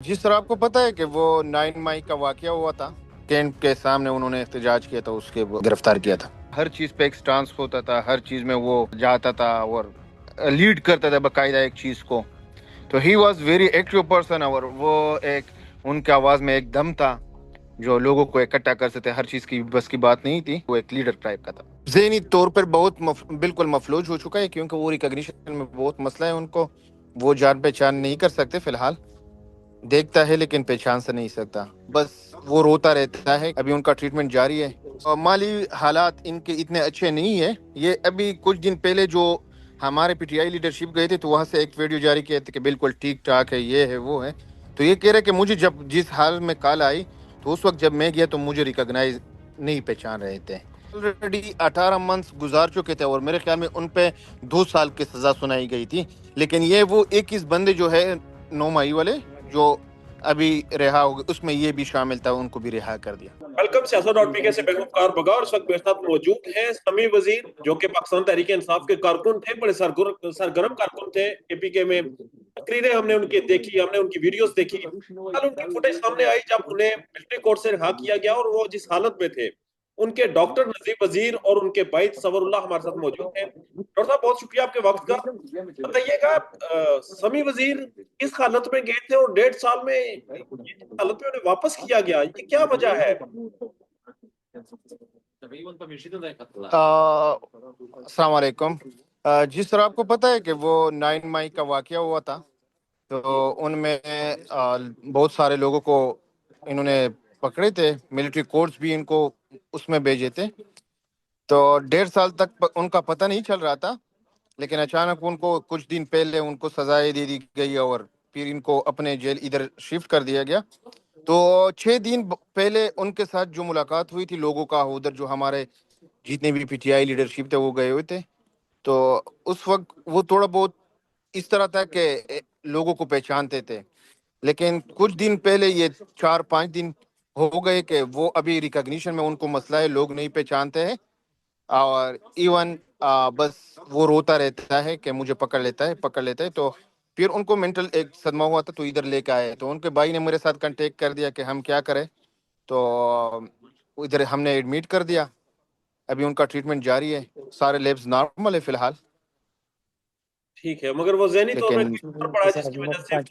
جس طرح آپ کو پتہ ہے کہ وہ 9 مئی کا واقعہ ہوا تھا، کینٹ کے سامنے انہوں نے احتجاج کیا تھا، اس کے وہ گرفتار کیا تھا۔ ہر چیز پہ ایک سٹانس ہوتا تھا، ہر چیز میں وہ جاتا تھا اور لیڈ کرتا تھا باقاعدہ ایک چیز کو۔ تو he was very active person, اور وہ ایک ان کے آواز میں ایک دم تھا جو لوگوں کو اکٹھا کر سکتے۔ ہر چیز کی بس کی بات نہیں تھی، وہ ایک لیڈر ٹائپ کا تھا۔ ذہنی طور پر بہت بالکل مفلوج ہو چکا ہے، کیونکہ وہ ریکگنیشن میں بہت مسئلہ ہے ان کو۔ وہ جان پہچان نہیں کر سکتے فی الحال، دیکھتا ہے لیکن پہچان سے نہیں سکتا، بس وہ روتا رہتا ہے۔ ابھی ان کا ٹریٹمنٹ جاری ہے، اور مالی حالات ان کے اتنے اچھے نہیں ہیں۔ یہ ابھی کچھ دن پہلے جو ہمارے پی ٹی آئی لیڈرشپ گئے تھے، تو وہاں سے ایک ویڈیو جاری کیا تھا کہ بالکل ٹھیک ٹھاک ہے، یہ ہے وہ ہے۔ تو یہ کہہ رہے کہ مجھے جب جس حال میں کال آئی، تو اس وقت جب میں گیا تو مجھے ریکگنائز نہیں پہچان رہے تھے۔ آلریڈی 18 منتھس گزار چکے تھے، اور میرے خیال میں ان پہ 2 سال کی سزا سنائی گئی تھی۔ لیکن یہ وہ 21 بندے جو ہے 9 مئی والے جو ابھی رہا ہو گئے، اس میں یہ بھی شامل تھا، ان کو بھی رہا کر دیا۔ ویلکم سیاست ڈاٹ پی کے سے بہروکار بگا، اور اس وقت میرے ساتھ موجود ہیں سمیع وزیر، جو کہ پاکستان تحریک انصاف کے کارکن تھے، بڑے سرگرم کارکن تھے اے پی کے میں۔ تقریریں ہم نے ان کی دیکھی، ہم نے ان کی ویڈیوز دیکھی، کل ان کی فوٹیج سامنے آئی جب انہیں ملٹری کورٹ سے رہا کیا گیا، اور وہ جس حالت میں تھے۔ ان کے ڈاکٹر نذیر وزیر اور ان کے بھائی تصور اللہ ہمارے ساتھ موجود ہیں۔ ڈاکٹر صاحب بہت شکریہ آپ کے وقت کا۔ بتائیے گا سمیع وزیر کس حالت میں گئے تھے، اور 1.5 سال میں جس حالت میں انہیں واپس کیا گیا، یہ کیا وجہ ہے؟ السلام علیکم۔ جس طرح آپ کو پتہ ہے کہ وہ 9 مئی کا واقعہ ہوا تھا، تو ان میں بہت سارے لوگوں کو انہوں نے پکڑے تھے، ملٹری کورٹس بھی ان کو اس میں بھیجے تھے۔ تو 1.5 سال تک ان کا پتہ نہیں چل رہا تھا، لیکن اچانک ان کو کچھ دن پہلے ان کو سزائے دے دی گئی، اور پھر ان کو اپنے جیل ادھر شفٹ کر دیا گیا۔ تو 6 دن پہلے ان کے ساتھ جو ملاقات ہوئی تھی لوگوں کا ادھر، جو ہمارے جتنے بھی پی ٹی آئی لیڈرشپ تھے وہ گئے ہوئے تھے، تو اس وقت وہ تھوڑا بہت اس طرح تھا کہ لوگوں کو پہچانتے تھے۔ لیکن کچھ دن پہلے، یہ 4-5 دن ہو گئے کہ وہ ابھی ریکگنیشن میں ان کو مسئلہ ہے، لوگ نہیں پہچانتے ہیں، اور ایون بس وہ روتا رہتا ہے کہ مجھے پکڑ لیتا ہے۔ تو پھر ان کو مینٹل ایک صدمہ ہوا تھا، تو ادھر لے کے آئے، تو ان کے بھائی نے میرے ساتھ کنٹیکٹ کر دیا کہ ہم کیا کریں، تو ادھر ہم نے ایڈمٹ کر دیا۔ ابھی ان کا ٹریٹمنٹ جاری ہے، سارے لیبز نارمل ہے فی الحال، ٹھیک ہے، مگر وہ ذہنی طور پہ لیکن کوئی اثر پڑا جس کی وجہ سے وہ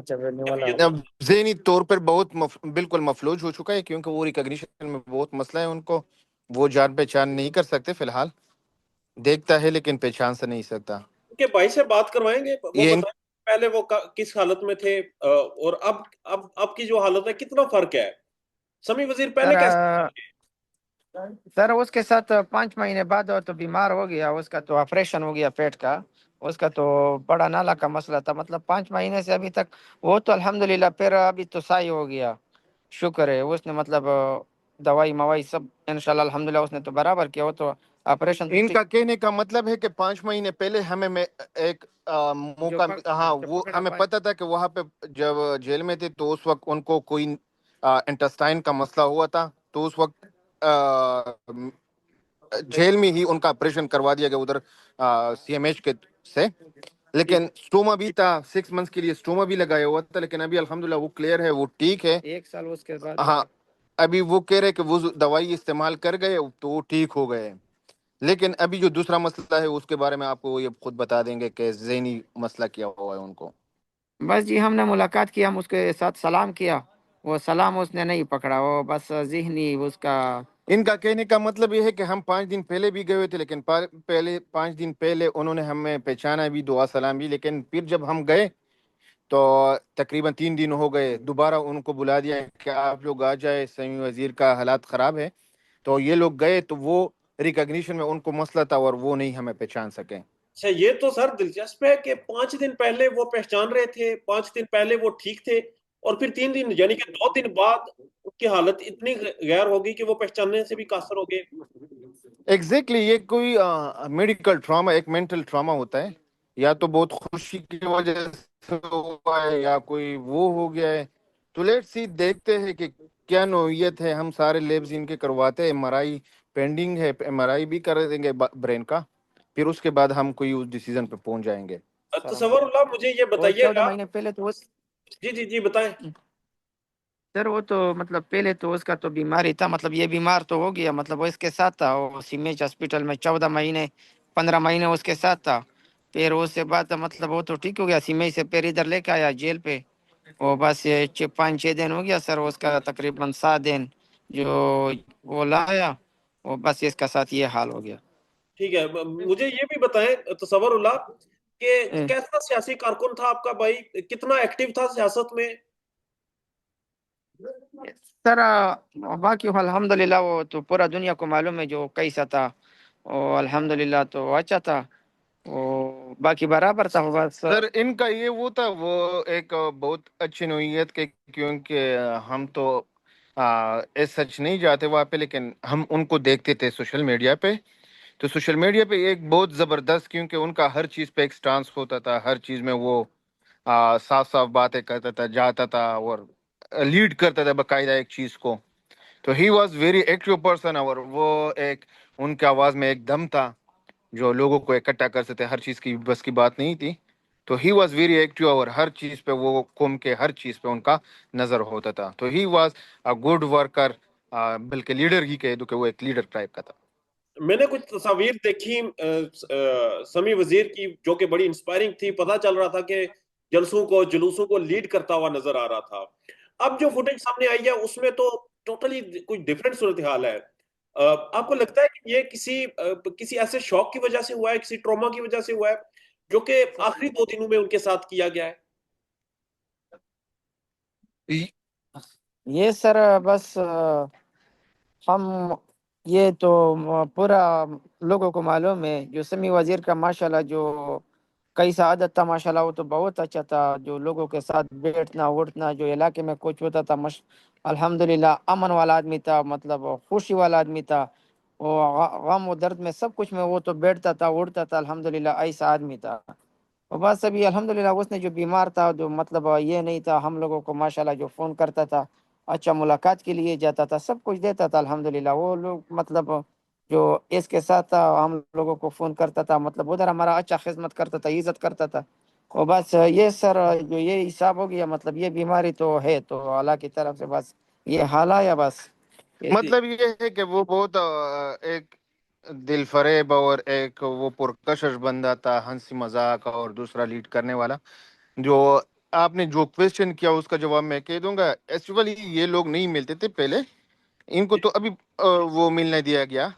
کیفیت اب ذہنی طور پر بہت بالکل مفلوج ہو چکا ہے، کیونکہ وہ ریکگنیشن میں بہت مسئلہ ہے ان کو۔ وہ جان پہچان نہیں کر سکتے فی الحال، دیکھتا ہے لیکن پہچان سے نہیں سکتا۔ ان کے بھائی سے بات کروائیں گے، وہ یہ بتائیں پہلے وہ کس حالت میں تھے، اور اب کی جو حالت ہے کتنا فرق ہے؟ سمیع وزیر پہلے سر کیسے؟ سر اس کے ساتھ 5 مہینے بعد وہ تو بیمار ہو گیا، اس کا تو آپریشن ہو گیا پیٹ کا، اس کا تو بڑا نالا کا مسئلہ تھا، مطلب 5 مہینے سے ابھی تک وہ تو الحمدللہ، پھر ابھی تو صحیح ہو گیا، شکر ہے۔ اس نے مطلب دوائی موائی سب انشاءاللہ الحمدللہ اس نے تو برابر کیا، وہ تو آپریشن ان کا کہنے کا مطلب ہے کہ 5 مہینے پہلے ہمیں ایک موقع، ہاں وہ ہمیں پتہ تھا کہ وہاں پہ جب جیل میں تھے تو اس وقت ان کو کوئی انٹسٹائن کا مسئلہ ہوا تھا، تو اس وقت جیل میں ہی ان کا آپریشن کروا دیا گیا ادھر سی ایم ایچ کے سے۔ لیکن سٹوما بھی تھا، 6 منتھس کے لیے سٹوما بھی لگایا ہوا تھا، لیکن ابھی الحمدللہ وہ کلیئر ہے، وہ ٹھیک ہے۔ 1 سال اس کے بعد ہاں، ابھی وہ کہہ رہے کہ وہ دوائی استعمال کر گئے تو وہ ٹھیک ہو گئے۔ لیکن ابھی جو دوسرا مسئلہ ہے اس کے بارے میں آپ کو یہ خود بتا دیں گے کہ ذہنی مسئلہ کیا ہوا ہے ان کو۔ بس جی ہم نے ملاقات کی، ہم اس کے ساتھ سلام کیا، وہ سلام اس نے نہیں پکڑا، وہ بس ذہنی اس کا ان کا کہنے کا مطلب یہ ہے کہ ہم 5 دن پہلے بھی گئے ہوئے تھے، لیکن پہلے 5 دن پہلے انہوں نے ہمیں پہچانا بھی، دعا سلام بھی، لیکن پھر جب ہم گئے تو تقریباً 3 دن ہو گئے، دوبارہ ان کو بلا دیا کہ آپ لوگ آ جائے، سمیع وزیر کا حالات خراب ہے۔ تو یہ لوگ گئے تو وہ ریکگنیشن میں ان کو مسئلہ تھا، اور وہ نہیں ہمیں پہچان سکے۔ اچھا، یہ تو سر دلچسپ ہے کہ 5 دن پہلے وہ پہچان رہے تھے، 5 دن پہلے وہ ٹھیک تھے، اور پھر 3 دن یعنی کہ 2 دن بعد ان کی حالت اتنی غیر ہوگی کہ وہ پہچاننے سے بھی قاصر ہو گئے۔ ایگزیکٹلی، یہ کوئی میڈیکل ٹراما، ایک مینٹل ٹراما ہوتا ہے، یا تو بہت خوشی کی وجہ سے ہوا ہے، یا کوئی وہ ہو گیا ہے۔ تو لیٹ سی دیکھتے ہیں کہ کیا نوعیت ہے۔ ہم سارے لیبز ان کے کرواتے ہیں، ایم آر آئی پینڈنگ ہے، ایم آر آئی بھی کر دیں گے برین کا، پھر اس کے بعد ہم کوئی اس ڈیسیزن پہ پہنچ جائیں گے۔ تصور اللہ، مجھے یہ اور بتائیے 14 گا، مہینے پہلے تو جی جی جی بتائیں. سر وہ تو مطلب پہلے تو اس کا تو بیماری تھا، مطلب یہ بیمار تو ہو گیا، مطلب وہ اس کے ساتھ تھا، وہ سیمیج ہاسپٹل میں 14 مہینے 15 مہینے اس کے ساتھ تھا. پھر اس سے بعد مطلب وہ تو ٹھیک ہو گیا، سیمیج سے پھر ادھر لے کے آیا جیل پہ. وہ بس یہ 5 6 دن ہو گیا سر، اس کا تقریباً 7 دن جو وہ لایا، وہ بس اس کا ساتھ یہ حال ہو گیا. ٹھیک ہے، مجھے یہ بھی بتائیں تصور اللہ کہ اے، کیسا سیاسی کارکن تھا آپ کا بھائی، کتنا ایکٹیو تھا سیاست میں؟ سر باقی الحمدللہ وہ تو پورا دنیا کو معلوم ہے جو کیسا تھا. وہ الحمدللہ تو اچھا تھا، وہ باقی برابر تھا، وہ بس. سر ان کا یہ وہ تھا، وہ ایک بہت اچھی نوعیت کے، کیونکہ ہم تو سچ نہیں جاتے وہاں پہ، لیکن ہم ان کو دیکھتے تھے سوشل میڈیا پہ. تو سوشل میڈیا پہ ایک بہت زبردست، کیونکہ ان کا ہر چیز پہ ایک سٹانس ہوتا تھا، ہر چیز میں وہ صاف صاف باتیں کرتا تھا، جاتا تھا اور لیڈ کرتا تھا باقاعدہ ایک چیز کو. تو he was very active person, اور وہ ایک ان کے آواز میں ایک دم تھا جو لوگوں کو اکٹھا کر سکتے. ہر چیز کی بس کی بات نہیں تھی. تو ہی واز ویری ایکٹیو، اور ہر چیز پہ وہ قوم کے ہر چیز پہ ان کا نظر ہوتا تھا. تو he was a good worker, بلکہ لیڈر ہی کہہ دو کہ وہ ایک لیڈر ٹائپ کا تھا. میں نے کچھ تصاویر دیکھی سمیع وزیر کی جو کہ بڑی انسپائرنگ تھی، پتہ چل رہا تھا کہ جلسوں کو جلوسوں کو لیڈ کرتا ہوا نظر آ رہا تھا. اب جو فوٹیج سامنے آئی ہے اس میں تو ٹوٹلی کچھ ڈفرینٹ صورتحال ہے. آپ کو لگتا ہے کہ یہ کسی ایسے شوق کی وجہ سے ہوا ہے، کسی ٹراما کی وجہ سے ہوا ہے جو کہ آخری 2 دنوں میں ان کے ساتھ کیا گیا ہے؟ یہ سر بس ہم یہ تو پورا لوگوں کو معلوم ہے، جو سمیع وزیر کا ماشاءاللہ جو کیسا عادت تھا ماشاءاللہ، وہ تو بہت اچھا تھا. جو لوگوں کے ساتھ بیٹھنا اٹھنا، جو علاقے میں کچھ ہوتا تھا الحمدللہ امن والا آدمی تھا، مطلب خوشی والا آدمی تھا. وہ غم و درد میں سب کچھ میں وہ تو بیٹھتا تھا اٹھتا تھا، الحمدللہ ایسا آدمی تھا. اور بس ابھی الحمدللہ اس نے جو بیمار تھا، جو مطلب یہ نہیں تھا، ہم لوگوں کو ماشاءاللہ جو فون کرتا تھا، اچھا ملاقات کے لیے جاتا تھا، سب کچھ دیتا تھا الحمدللہ. وہ لوگ مطلب جو اس کے ساتھ تھا، ہم لوگوں کو فون کرتا تھا، مطلب ادھر ہمارا اچھا خدمت کرتا تھا، عزت کرتا تھا. اور بس یہ سر جو یہ حساب ہو گیا، مطلب یہ بیماری تو ہے، تو اللہ کی طرف سے بس یہ حال آیا بس. مطلب یہ ہے کہ وہ بہت ایک دل فریب اور ایک وہ پرکشش بندہ تھا، ہنسی مذاق اور دوسرا لیڈ کرنے والا. جو آپ نے جو کوشچن کیا اس کا جواب میں کہہ دوں گا. ایکچولی یہ لوگ نہیں ملتے تھے پہلے، ان کو تو ابھی وہ ملنے دیا گیا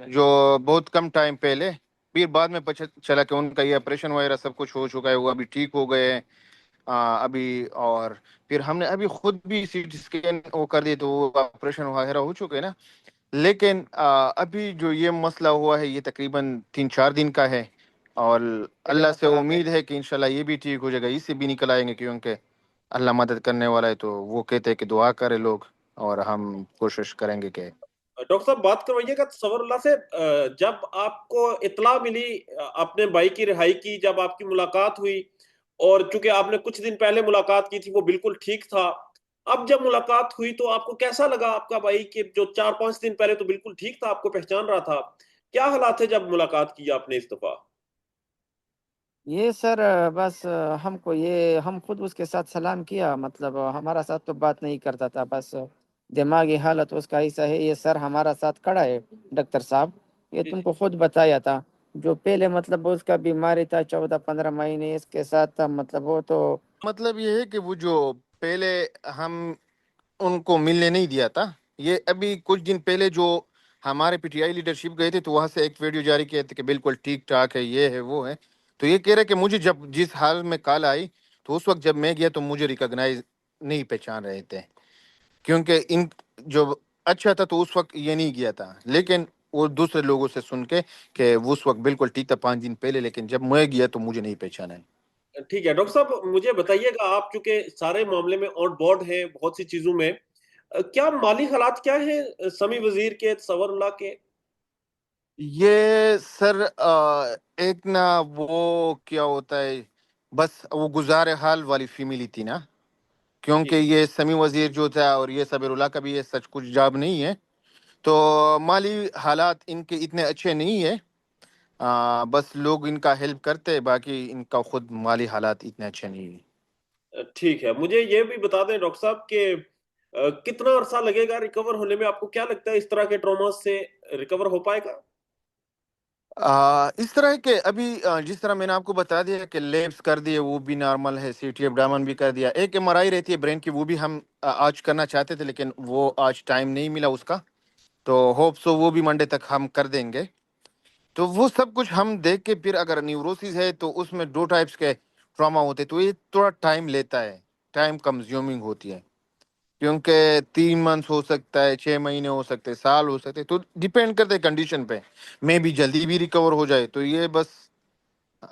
جو بہت کم ٹائم پہلے. پھر بعد میں پتا چلا کہ ان کا یہ آپریشن وغیرہ سب کچھ ہو چکا ہے، وہ ابھی ٹھیک ہو گئے ابھی. اور پھر ہم نے ابھی خود بھی سی ٹی اسکین وہ کر دی تو وہ آپریشن وغیرہ ہو چکے نا. لیکن ابھی جو یہ مسئلہ ہوا ہے یہ تقریباً 3 4 دن کا ہے، اور اللہ سے امید ہے کہ انشاءاللہ یہ بھی ٹھیک ہو جائے گا، اس سے بھی نکل آئیں گے، کیونکہ اللہ مدد کرنے والا ہے. تو وہ کہتے ہیں کہ دعا کرے لوگ، اور ہم کوشش کریں گے کہ ڈاکٹر صاحب بات کروائیے گا تصور اللہ سے، جب آپ کو اطلاع ملی اپنے بھائی کی رہائی کی، جب آپ کی ملاقات ہوئی، اور چونکہ آپ نے کچھ دن پہلے ملاقات کی تھی وہ بالکل ٹھیک تھا، اب جب ملاقات ہوئی تو آپ کو کیسا لگا آپ کا بھائی کہ جو 4 5 دن پہلے تو بالکل ٹھیک تھا، آپ کو پہچان رہا تھا؟ کیا حالات تھے جب ملاقات کی آپ نے اس دفعہ؟ یہ سر بس ہم کو یہ ہم خود اس کے ساتھ سلام کیا، مطلب ہمارا ساتھ تو بات نہیں کرتا تھا، بس دماغی حالت اس کا ایسا ہے. یہ سر ہمارا ساتھ کھڑا ہے ڈاکٹر صاحب، یہ تم کو خود بتایا تھا. جو پہلے مطلب اس کا بیماری تھا 14 15 مہینے اس کے ساتھ تھا، مطلب وہ تو مطلب یہ ہے کہ وہ جو پہلے ہم ان کو ملنے نہیں دیا تھا، یہ ابھی کچھ دن پہلے جو ہمارے پی ٹی آئی لیڈرشپ گئے تھے تو وہاں سے ایک ویڈیو جاری کیا تھا کہ بالکل ٹھیک ٹھاک ہے، یہ ہے وہ ہے. تو یہ کہہ رہے کہ مجھے جب جس حال میں کال آئی تو اس وقت جب میں گیا تو مجھے ریکگنائز نہیں پہچان رہے تھے، کیونکہ ان جو اچھا تھا تو اس وقت یہ نہیں گیا تھا. لیکن وہ دوسرے لوگوں سے سن کے کہ وہ اس وقت بالکل ٹھیک تھا 5 دن پہلے، لیکن جب میں گیا تو مجھے نہیں پہچانا ہے. ٹھیک ہے ڈاکٹر صاحب، مجھے بتائیے گا، آپ چونکہ سارے معاملے میں آن بورڈ ہیں بہت سی چیزوں میں، کیا مالی حالات کیا ہیں سمیع وزیر کے، تصور اللہ کے؟ یہ سر ایک نا وہ کیا ہوتا ہے، بس وہ گزار حال والی فیملی تھی نا، کیونکہ ٹھیک. یہ سمیع وزیر جو تھا اور یہ صبر اللہ کا بھی یہ سچ کچھ جاب نہیں ہے. تو مالی حالات ان کے اتنے اچھے نہیں ہے، بس لوگ ان کا ہیلپ کرتے، باقی ان کا خود مالی حالات اتنے اچھے نہیں ہیں. ٹھیک ہے، مجھے یہ بھی بتا دیں ڈاکٹر صاحب کہ کتنا عرصہ لگے گا ریکور ہونے میں؟ آپ کو کیا لگتا ہے اس طرح کے ٹراما سے ریکور ہو پائے گا؟ اس طرح کہ ابھی جس طرح میں نے آپ کو بتا دیا کہ لیبس کر دیے وہ بھی نارمل ہے، سی ٹی ایبڈامن بھی کر دیا، ایک ایم آر آئی رہتی ہے برین کی، وہ بھی ہم آج کرنا چاہتے تھے لیکن وہ آج ٹائم نہیں ملا اس کا، تو ہوپ سو وہ بھی منڈے تک ہم کر دیں گے. تو وہ سب کچھ ہم دیکھ کے پھر اگر نیوروسس ہے تو اس میں 2 ٹائپس کے ٹراما ہوتے، تو یہ تھوڑا ٹائم لیتا ہے، ٹائم کنزیومنگ ہوتی ہے، کیونکہ 3 منتھ ہو سکتا ہے، 6 مہینے ہو سکتے، سال ہو سکتے، تو ڈیپینڈ کرتے کنڈیشن پہ، میں بھی جلدی بھی ریکور ہو جائے. تو یہ بس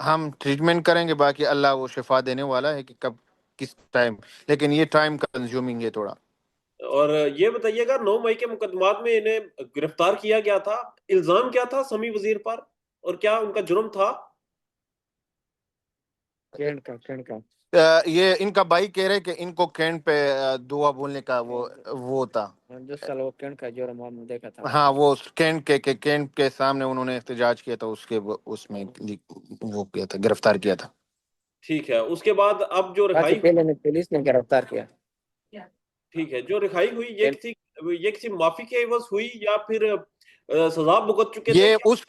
ہم ٹریٹمنٹ کریں گے، باقی اللہ وہ شفا دینے والا ہے کہ کب کس ٹائم، لیکن یہ ٹائم کنزیومنگ ہے تھوڑا. اور یہ بتائیے گا 9 مئی کے مقدمات میں انہیں گرفتار کیا گیا تھا، الزام کیا تھا سمیع وزیر پر اور کیا ان کا جرم تھا؟ کینٹ کا یہ ان کا بھائی کہہ رہے کہ ان کو کینٹ پہ دعا بولنے کا وہ تھا. جو سال وہ کینٹ کا جرم ہم نے دیکھا تھا. ہاں وہ کینٹ کے سامنے انہوں نے احتجاج کیا تھا، اس میں وہ کیا تھا، گرفتار کیا تھا. ٹھیک ہے، اس کے بعد اب جو رہائی، پہلے نے پولیس نے گرفتار کیا. ٹھیک ہے، جو رہائی ہوئی یہ کسی معافی کے عوض ہوئی یا پھر سزا بھگت چکے تھے؟ یہ اس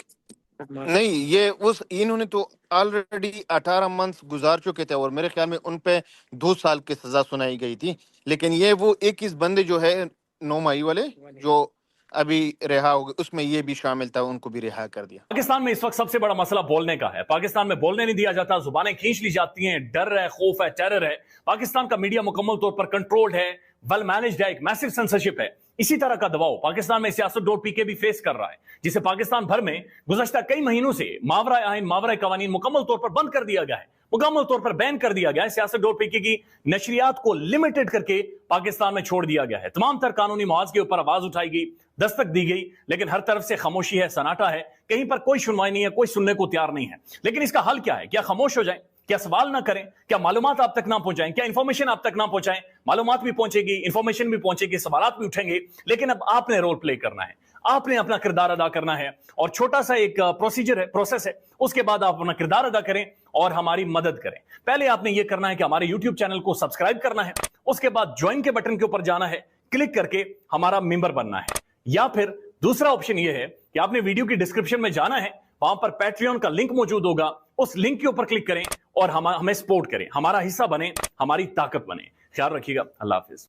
نہیں، یہ انہوں نے تو آلریڈی 18 منتھ گزار چکے تھے، اور میرے خیال میں ان پہ 2 سال کی سزا سنائی گئی تھی، لیکن یہ وہ 21 بندے جو ہے 9 مئی والے جو ابھی رہا ہو گئے، اس میں یہ بھی شامل تھا، ان کو بھی رہا کر دیا. پاکستان میں اس وقت سب سے بڑا مسئلہ بولنے کا ہے. پاکستان میں بولنے نہیں دیا جاتا، زبانیں کھینچ لی جاتی ہیں، ڈر ہے، خوف ہے، ٹیرر ہے. پاکستان کا میڈیا مکمل طور پر کنٹرولڈ ہے، ویل مینجڈ ہے، ایک میسو سینسرشپ ہے. اسی طرح کا دباؤ پاکستان میں سیاست.pk بھی فیس کر رہا ہے، جسے پاکستان بھر میں گزشتہ کئی مہینوں سے ماورائے آئین، ماورائے قوانین مکمل طور پر بند کر دیا گیا ہے، مکمل طور پر بین کر دیا گیا ہے. سیاست.pk کی نشریات کو لمیٹڈ کر کے پاکستان میں چھوڑ دیا گیا ہے. تمام تر قانونی مواد کے اوپر آواز اٹھائی گئی، دستک دی گئی، لیکن ہر طرف سے خاموشی ہے، سناٹا ہے، کہیں پر کوئی سنوائی نہیں ہے، کوئی سننے کو تیار نہیں ہے. لیکن اس کا حل کیا ہے؟ کیا خاموش ہو جائیں؟ کیا سوال نہ کریں؟ کیا معلومات آپ تک نہ پہنچائیں؟ کیا انفارمیشن آپ تک نہ پہنچائیں؟ معلومات بھی پہنچے گی، انفارمیشن بھی پہنچے گی، سوالات بھی اٹھیں گے، لیکن اب آپ نے رول پلے کرنا ہے، آپ نے اپنا کردار ادا کرنا ہے. اور چھوٹا سا ایک پروسیجر ہے، پروسیس ہے، اس کے بعد آپ اپنا کردار ادا کریں اور ہماری مدد کریں. پہلے آپ نے یہ کرنا ہے کہ ہمارے یوٹیوب چینل کو سبسکرائب کرنا ہے، اس کے بعد جوائن کے بٹن کے اوپر جانا ہے، کلک کر کے ہمارا ممبر بننا ہے. یا پھر دوسرا آپشن یہ ہے کہ آپ نے ویڈیو کی ڈسکرپشن میں جانا ہے، وہاں پر پیٹریون کا لنک موجود ہوگا، اس لنک کے اوپر کلک کریں اور ہمیں سپورٹ کریں، ہمارا حصہ بنیں، ہماری طاقت بنیں. خیال رکھیے گا. اللہ حافظ.